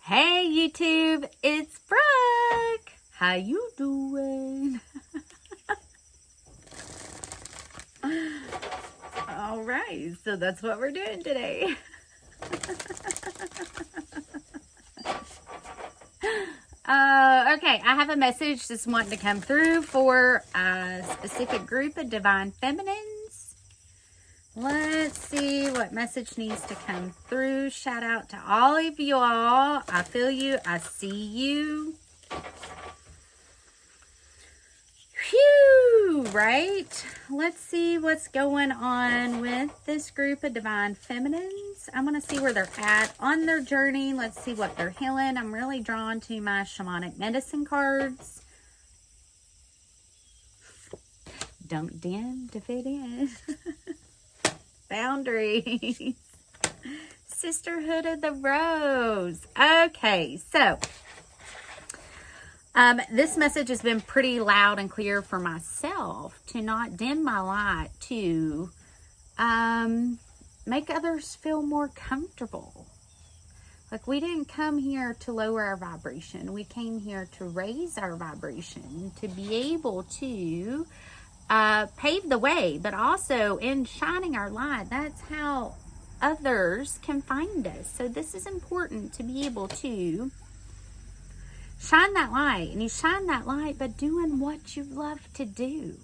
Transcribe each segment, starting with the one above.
Hey YouTube, it's Brooke. How you doing? All right, so that's what we're doing today. Okay, I have a message that's wanting to come through for a specific group of divine feminines. Let's see what message needs to come through. Shout out to all of y'all. I feel you. I see you. Phew, right? Let's see what's going on with this group of divine feminines. I'm going to see where they're at on their journey. Let's see what they're healing. I'm really drawn to my shamanic medicine cards. Don't dim to fit in. Boundaries. Sisterhood of the Rose. Okay, so this message has been pretty loud and clear for myself to not dim my light, to make others feel more comfortable. Like, we didn't come here to lower our vibration. We came here to raise our vibration, to be able to pave the way, but also in shining our light, that's how others can find us. So this is important, to be able to shine that light. And you shine that light by doing what you love to do.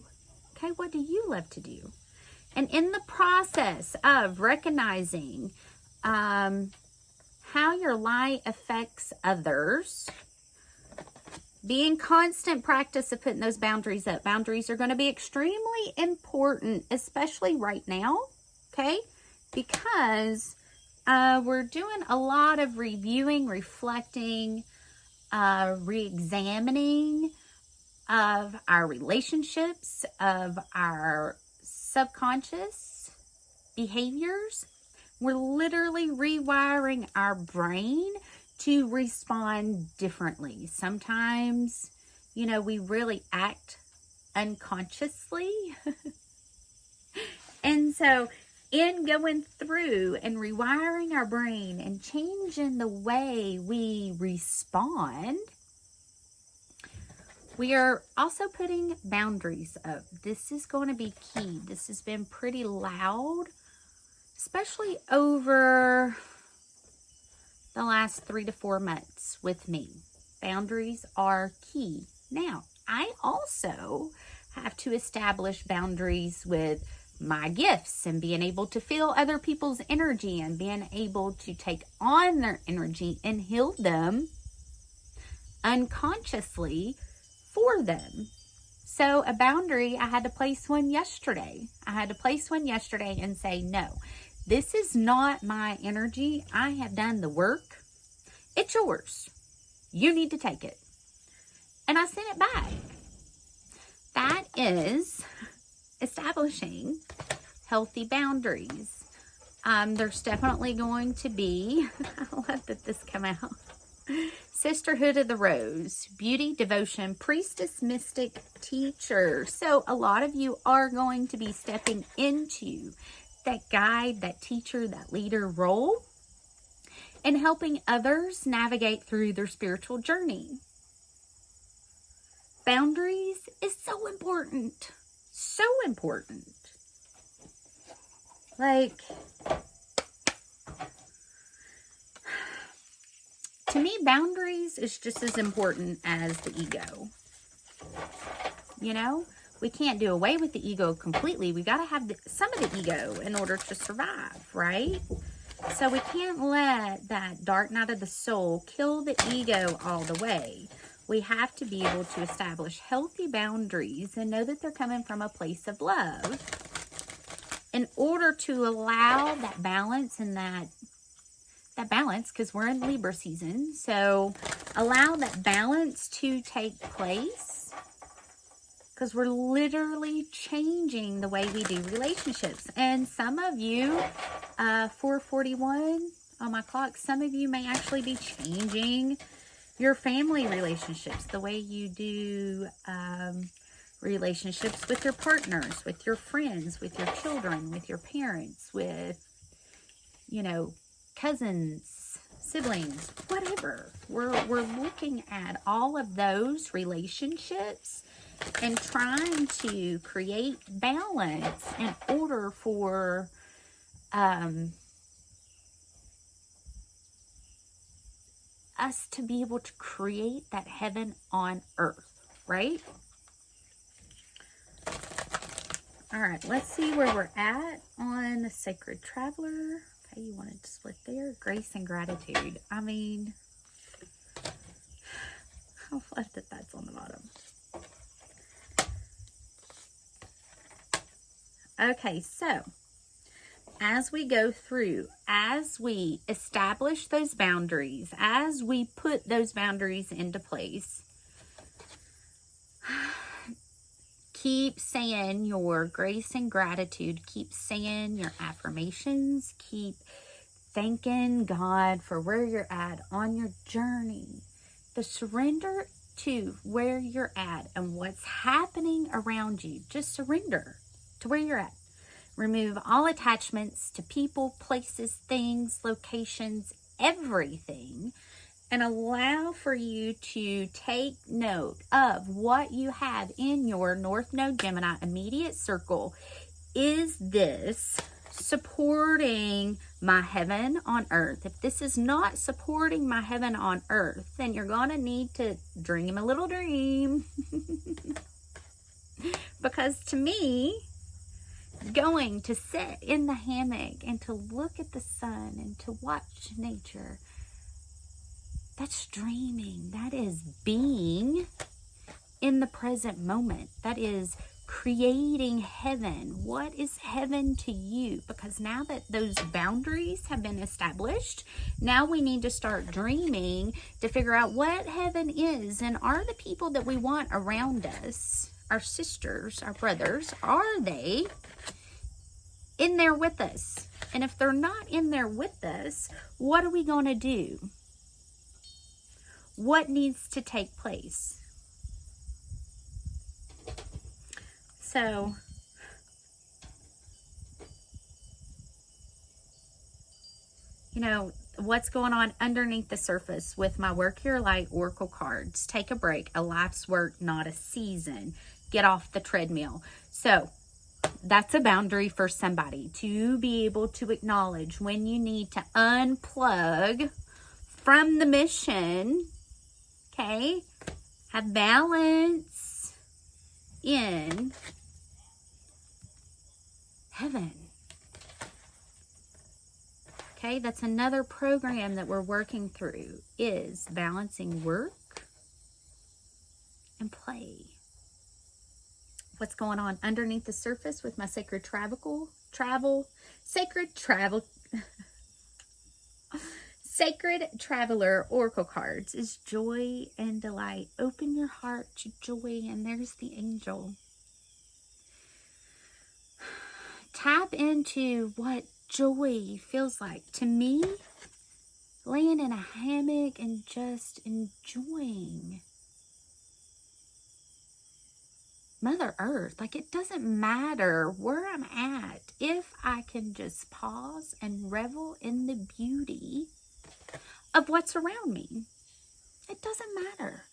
Okay, what do you love to do? And in the process of recognizing how your light affects others, be in constant practice of putting those boundaries up. Boundaries are going to be extremely important, especially right now, okay? Because we're doing a lot of reviewing, reflecting, re-examining of our relationships, of our subconscious behaviors. We're literally rewiring our brain to respond differently. Sometimes, you know, we really act unconsciously. And so in going through and rewiring our brain and changing the way we respond, we are also putting boundaries up. This is going to be key. This has been pretty loud, especially over the last 3 to 4 months with me. Boundaries are key. Now, I also have to establish boundaries with my gifts and being able to feel other people's energy and being able to take on their energy and heal them unconsciously for them. So a boundary, I had to place one yesterday. I had to place one yesterday and say, no, this is not my energy. I have done the work. It's yours. You need to take it. And I sent it back. That is establishing healthy boundaries. There's definitely going to be, I love that this came out, Sisterhood of the Rose, beauty, devotion, priestess, mystic, teacher. So a lot of you are going to be stepping into that guide, that teacher, that leader role, and helping others navigate through their spiritual journey. Boundaries is so important. So important. Like, to me, boundaries is just as important as the ego. You know? We can't do away with the ego completely. We got to have some of the ego in order to survive, right? So we can't let that dark night of the soul kill the ego all the way. We have to be able to establish healthy boundaries and know that they're coming from a place of love in order to allow that balance and that balance, because we're in Libra season. So allow that balance to take place. Because we're literally changing the way we do relationships. And some of you, 441 on my clock, some of you may actually be changing your family relationships, the way you do relationships with your partners, with your friends, with your children, with your parents, with, you know, cousins, siblings, whatever. We're looking at all of those relationships and trying to create balance in order for us to be able to create that heaven on earth, right? All right, let's see where we're at on the Sacred Traveler. Okay, you wanted to split there. Grace and gratitude. I mean, I love that that's on the bottom. Okay, so as we go through, as we establish those boundaries, as we put those boundaries into place, keep saying your grace and gratitude. Keep saying your affirmations. Keep thanking God for where you're at on your journey. The surrender to where you're at and what's happening around you. Just surrender to where you're at. Remove all attachments to people, places, things, locations, everything. And allow for you to take note of what you have in your North Node Gemini immediate circle. Is this supporting my heaven on earth? If this is not supporting my heaven on earth, then you're going to need to dream a little dream. Because to me, going to sit in the hammock and to look at the sun and to watch nature, that's dreaming. That is being in the present moment. That is creating heaven. What is heaven to you? Because now that those boundaries have been established, now we need to start dreaming to figure out what heaven is. And are the people that we want around us, our sisters, our brothers, are they in there with us? And if they're not in there with us, what are we going to do? What needs to take place? So, you know, what's going on underneath the surface with my Work Your Light Oracle cards? Take a break. A life's work, not a season. Get off the treadmill. So, that's a boundary for somebody to be able to acknowledge when you need to unplug from the mission. Okay, have balance in heaven. Okay, that's another program that we're working through, is balancing work and play. What's going on underneath the surface with my Sacred Sacred Traveler Oracle cards is joy and delight. Open your heart to joy, and there's the angel. Tap into what joy feels like. To me, laying in a hammock and just enjoying Mother Earth. Like, it doesn't matter where I'm at if I can just pause and revel in the beauty of what's around me. It doesn't matter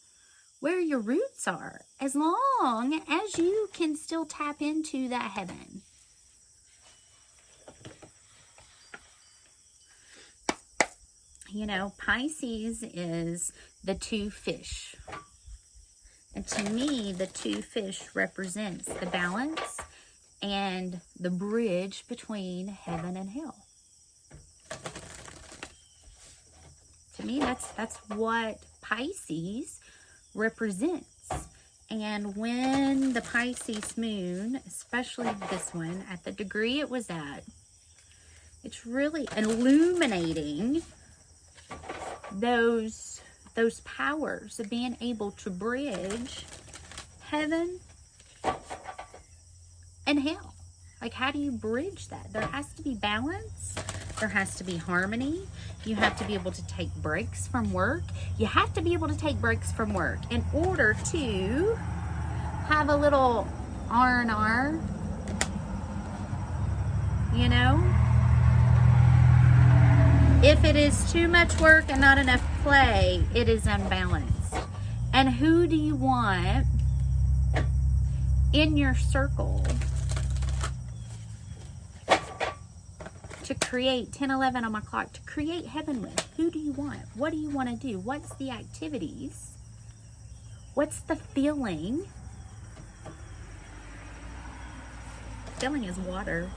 where your roots are, as long as you can still tap into that heaven. You know, Pisces is the two fish. And to me, the two fish represents the balance and the bridge between heaven and hell. To me, that's what Pisces represents. And when the Pisces moon, especially this one, at the degree it was at, it's really illuminating those powers of being able to bridge heaven and hell. Like, how do you bridge that? There has to be balance. There has to be harmony. You have to be able to take breaks from work. You have to be able to take breaks from work in order to have a little R&R, you know? If it is too much work and not enough play, it is unbalanced. And who do you want in your circle to create 10, 11 on my clock, to create heaven with? Who do you want? What do you want to do? What's the activities? What's the feeling? Feeling is water.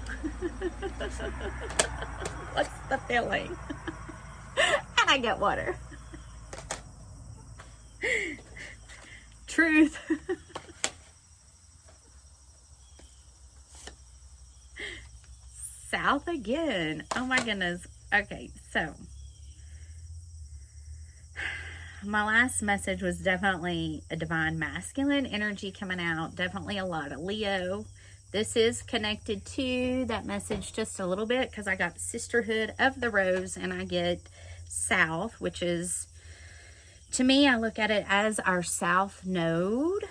What's the feeling? And I get water. Truth. South again. Oh my goodness. Okay, so my last message was definitely a divine masculine energy coming out. Definitely a lot of Leo. This is connected to that message just a little bit because I got Sisterhood of the Rose and I get South, which is, to me, I look at it as our South node.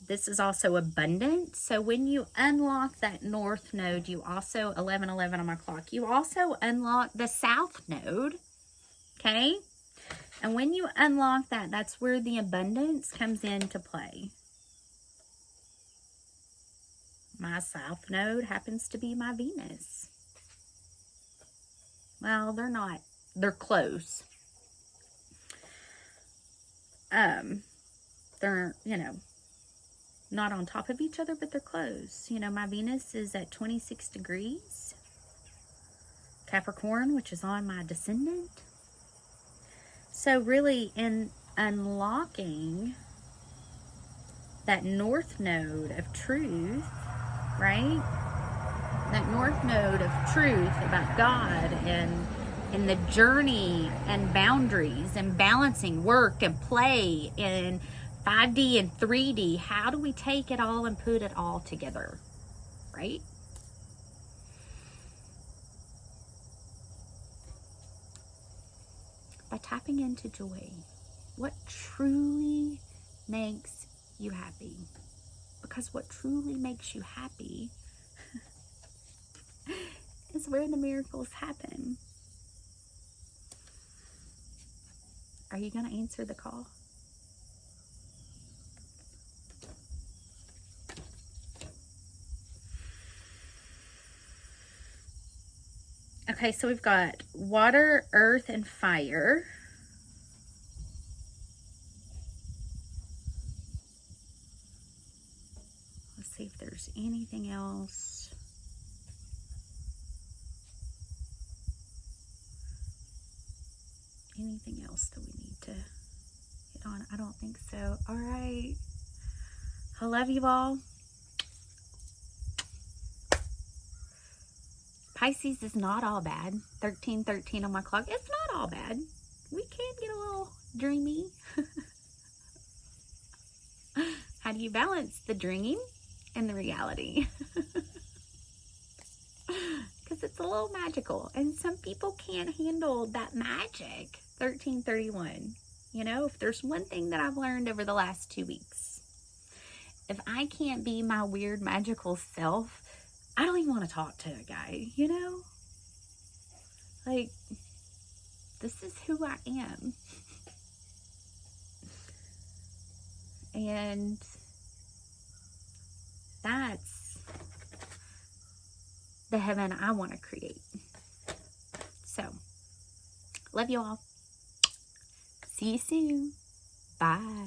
This is also abundance. So when you unlock that North node, you also, 11:11 on my clock, you also unlock the South node, okay? And when you unlock that, that's where the abundance comes into play. My South node happens to be my Venus. Well, they're not. They're close. They're, not on top of each other, but they're close. My Venus is at 26 degrees. Capricorn, which is on my descendant. So really, in unlocking that North node of truth, right? That North node of truth about God and the journey and boundaries and balancing work and play and 5D and 3D. How do we take it all and put it all together, right? By tapping into joy. What truly makes you happy? Because what truly makes you happy is where the miracles happen. Are you going to answer the call? Okay, so we've got water, earth, and fire. Let's see if there's anything else. Anything else that we need to hit on? I don't think so. All right. I love you all. Pisces is not all bad. 13:13 on my clock. It's not all bad. We can get a little dreamy. How do you balance the dream and the reality? Because it's a little magical. And some people can't handle that magic. 13:31. If there's one thing that I've learned over the last 2 weeks, if I can't be my weird magical self, I don't even want to talk to a guy, Like, this is who I am. And that's the heaven I want to create. So, love you all. See you soon. Bye.